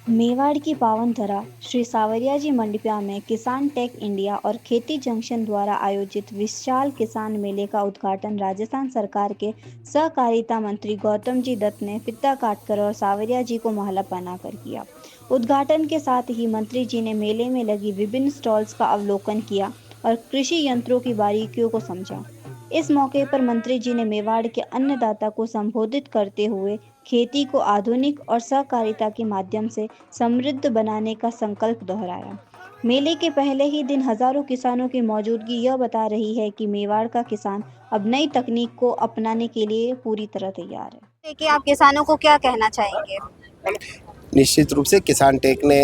मेवाड़ की पावन धरा श्री सावरिया जी मंडिप्या में किसान टेक इंडिया और खेती जंक्शन द्वारा आयोजित विशाल किसान मेले का उद्घाटन राजस्थान सरकार के सहकारिता मंत्री गौतम जी दत्त ने फीता काटकर और सावरिया जी को माला पहनाकर किया। उद्घाटन के साथ ही मंत्री जी ने मेले में लगी विभिन्न स्टॉल्स का अवलोकन किया और कृषि यंत्रों की बारीकियों को समझा। इस मौके पर मंत्री जी ने मेवाड़ के अन्नदाता को संबोधित करते हुए खेती को आधुनिक और सहकारिता के माध्यम से समृद्ध बनाने का संकल्प दोहराया। मेले के पहले ही दिन हजारों किसानों की मौजूदगी यह बता रही है कि मेवाड़ का किसान अब नई तकनीक को अपनाने के लिए पूरी तरह तैयार है। देखिए, आप किसानों को क्या कहना चाहेंगे? निश्चित रूप से किसान टेक ने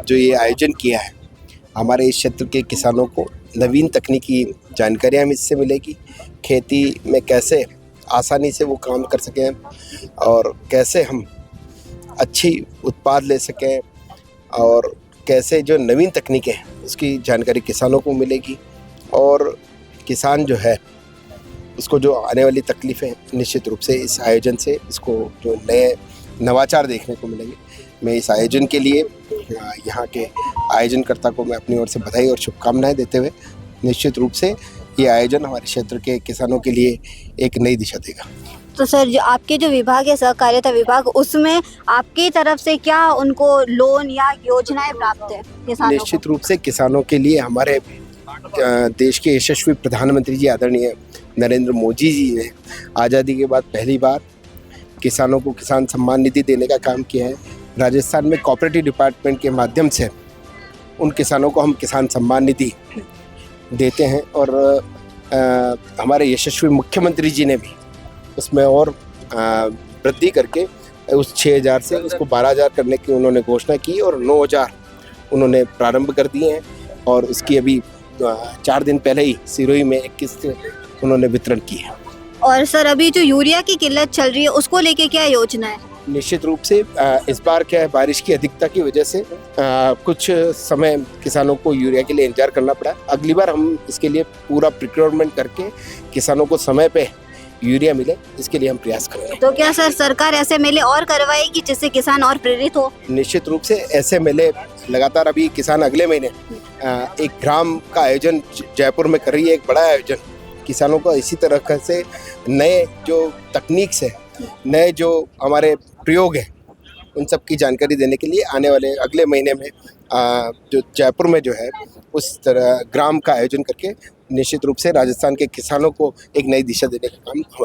जो ये आयोजन किया है, हमारे इस क्षेत्र के किसानों को नवीन तकनीकी जानकारियाँ इससे मिलेगी। खेती में कैसे आसानी से वो काम कर सकें और कैसे हम अच्छी उत्पाद ले सकें और कैसे जो नवीन तकनीकें हैं उसकी जानकारी किसानों को मिलेगी। और किसान जो है उसको जो आने वाली तकलीफ़ें निश्चित रूप से इस आयोजन से इसको जो नए नवाचार देखने को मिलेंगे। मैं इस आयोजन के लिए यहाँ के आयोजनकर्ता को मैं अपनी ओर से बधाई और शुभकामनाएं देते हुए निश्चित रूप से ये आयोजन हमारे क्षेत्र के किसानों के लिए एक नई दिशा देगा। तो सर, जो आपके जो विभाग है सहकारिता विभाग, उसमें आपकी तरफ से क्या उनको लोन या योजनाएं प्राप्त है किसानों को? निश्चित रूप से किसानों के लिए हमारे देश के यशस्वी प्रधानमंत्री जी आदरणीय नरेंद्र मोदी जी ने आज़ादी के बाद पहली बार किसानों को किसान सम्मान निधि देने का काम किया है। राजस्थान में कोऑपरेटिव डिपार्टमेंट के माध्यम से उन किसानों को हम किसान सम्मान निधि देते हैं और हमारे यशस्वी मुख्यमंत्री जी ने भी उसमें और वृद्धि करके उस 6,000 से उसको 12,000 करने की उन्होंने घोषणा की और 9,000 उन्होंने प्रारंभ कर दिए हैं और उसकी अभी 4 दिन पहले ही सिरोही में एक किस्त उन्होंने वितरण की है। और सर, अभी जो यूरिया की किल्लत चल रही है उसको लेके क्या योजना है? निश्चित रूप से इस बार क्या है, बारिश की अधिकता की वजह से कुछ समय किसानों को यूरिया के लिए इंतजार करना पड़ा। अगली बार हम इसके लिए पूरा प्रिक्योरमेंट करके किसानों को समय पे यूरिया मिले, इसके लिए हम प्रयास करेंगे। तो क्या सर, सरकार ऐसे मेले और करवाएगी जिससे किसान और प्रेरित हो? निश्चित रूप से ऐसे मेले लगातार अभी किसान अगले महीने एक ग्राम का आयोजन जयपुर में कर रही है, एक बड़ा आयोजन किसानों को इसी तरह से नए जो तकनीक से नए जो हमारे प्रयोग हैं उन सब की जानकारी देने के लिए आने वाले अगले महीने में जो जयपुर में जो है उस तरह ग्राम का आयोजन करके निश्चित रूप से राजस्थान के किसानों को एक नई दिशा देने का काम हमारे